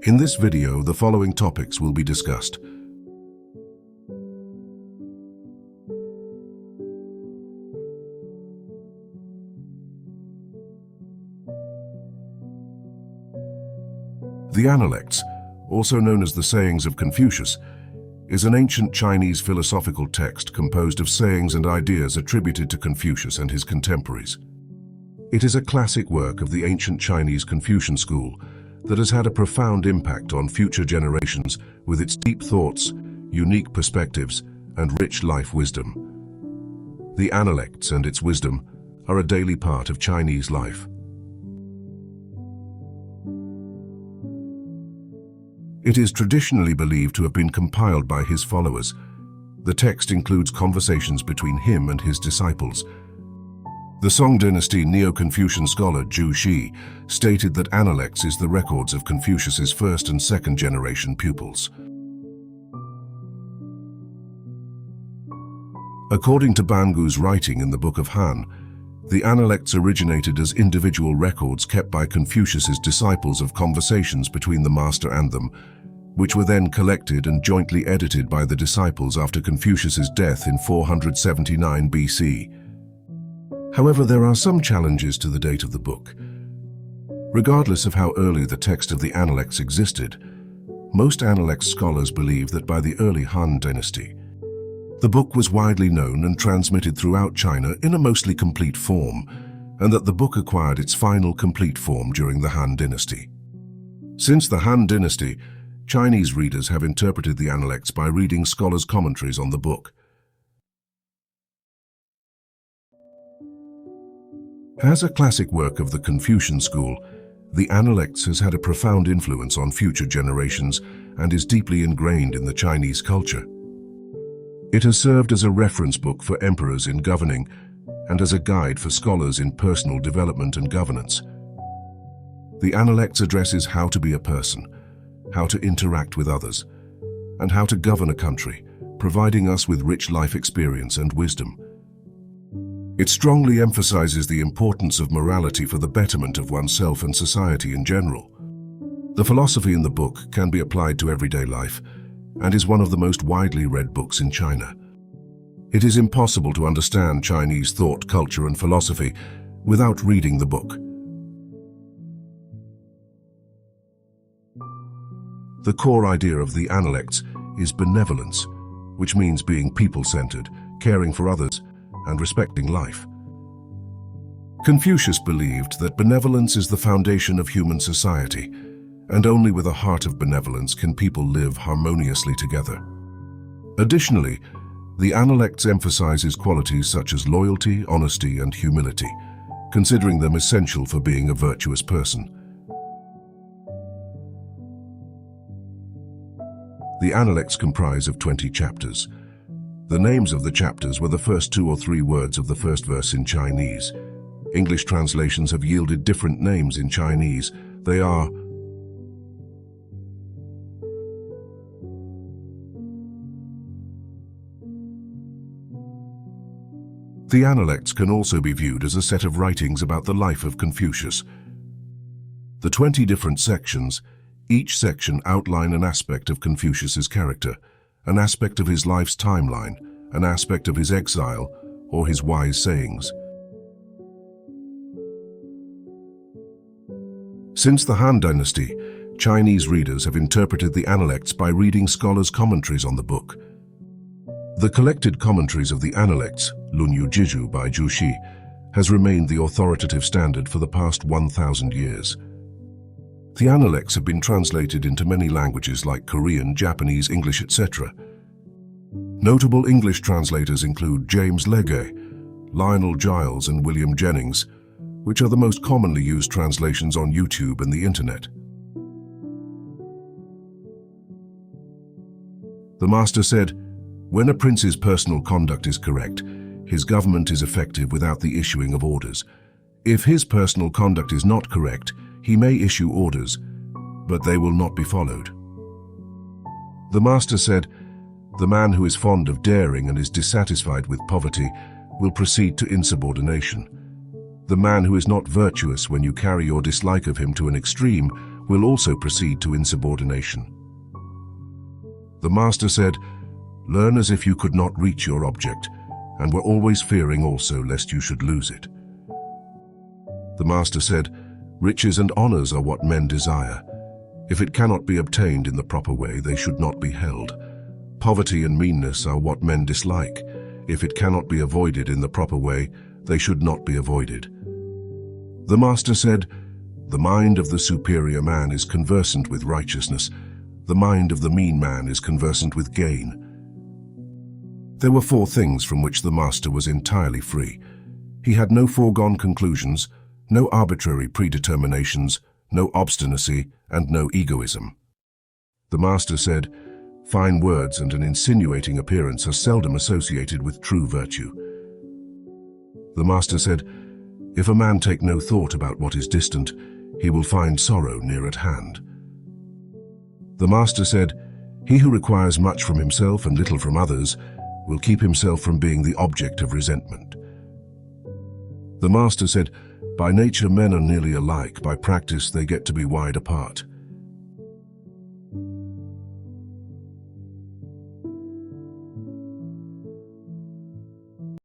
In this video, the following topics will be discussed. The Analects, also known as the Sayings of Confucius, is an ancient Chinese philosophical text composed of sayings and ideas attributed to Confucius and his contemporaries. It is a classic work of the ancient Chinese Confucian school that has had a profound impact on future generations with its deep thoughts, unique perspectives, and rich life wisdom. The Analects and its wisdom are a daily part of Chinese life. It is traditionally believed to have been compiled by his followers. The text includes conversations between him and his disciples. The Song Dynasty Neo-Confucian scholar Zhu Xi stated that Analects is the records of Confucius's first and second generation pupils. According to Bangu's writing in the Book of Han, the Analects originated as individual records kept by Confucius's disciples of conversations between the master and them, which were then collected and jointly edited by the disciples after Confucius's death in 479 BC. However, there are some challenges to the date of the book. Regardless of how early the text of the Analects existed, most Analects scholars believe that by the early Han dynasty, the book was widely known and transmitted throughout China in a mostly complete form, and that the book acquired its final complete form during the Han dynasty. Since the Han dynasty, Chinese readers have interpreted the Analects by reading scholars' commentaries on the book. As a classic work of the Confucian school, the Analects has had a profound influence on future generations and is deeply ingrained in the Chinese culture. It has served as a reference book for emperors in governing and as a guide for scholars in personal development and governance. The Analects addresses how to be a person, how to interact with others, and how to govern a country, providing us with rich life experience and wisdom. It strongly emphasizes the importance of morality for the betterment of oneself and society in general. The philosophy in the book can be applied to everyday life and is one of the most widely read books in China. It is impossible to understand Chinese thought, culture, and philosophy without reading the book. The core idea of the Analects is benevolence, which means being people-centered, caring for others, and respecting life. Confucius believed that benevolence is the foundation of human society, and only with a heart of benevolence can people live harmoniously together. Additionally, the Analects emphasizes qualities such as loyalty, honesty, and humility, considering them essential for being a virtuous person. The Analects comprise of 20 chapters. The names of the chapters were the first 2 or 3 words of the first verse in Chinese. English translations have yielded different names in Chinese. They are The Analects can also be viewed as a set of writings about the life of Confucius. The 20 different sections, each section outline an aspect of Confucius's character, an aspect of his life's timeline, an aspect of his exile, or his wise sayings. Since the Han dynasty, Chinese readers have interpreted the Analects by reading scholars' commentaries on the book. The collected commentaries of the Analects, Lunyu Jiju by Zhu Xi, has remained the authoritative standard for the past 1,000 years. The Analects have been translated into many languages like Korean, Japanese, English, etc. Notable English translators include James Legge, Lionel Giles, and William Jennings, which are the most commonly used translations on YouTube and the Internet. The master said, "When a prince's personal conduct is correct, his government is effective without the issuing of orders. If his personal conduct is not correct, he may issue orders, but they will not be followed." The master said, "The man who is fond of daring and is dissatisfied with poverty will proceed to insubordination. The man who is not virtuous when you carry your dislike of him to an extreme will also proceed to insubordination. The master said, "Learn as if you could not reach your object, and were always fearing also lest you should lose it." The master said, "Riches and honors are what men desire. If it cannot be obtained in the proper way, they should not be held. Poverty and meanness are what men dislike. If it cannot be avoided in the proper way, they should not be avoided." The master said, "The mind of the superior man is conversant with righteousness. The mind of the mean man is conversant with gain." There were 4 things from which the master was entirely free. He had no foregone conclusions, no arbitrary predeterminations, no obstinacy, and no egoism. The master said, "Fine words and an insinuating appearance are seldom associated with true virtue." The master said, "If a man take no thought about what is distant, he will find sorrow near at hand." The master said, "He who requires much from himself and little from others will keep himself from being the object of resentment." The master said, "By nature men are nearly alike, by practice they get to be wide apart."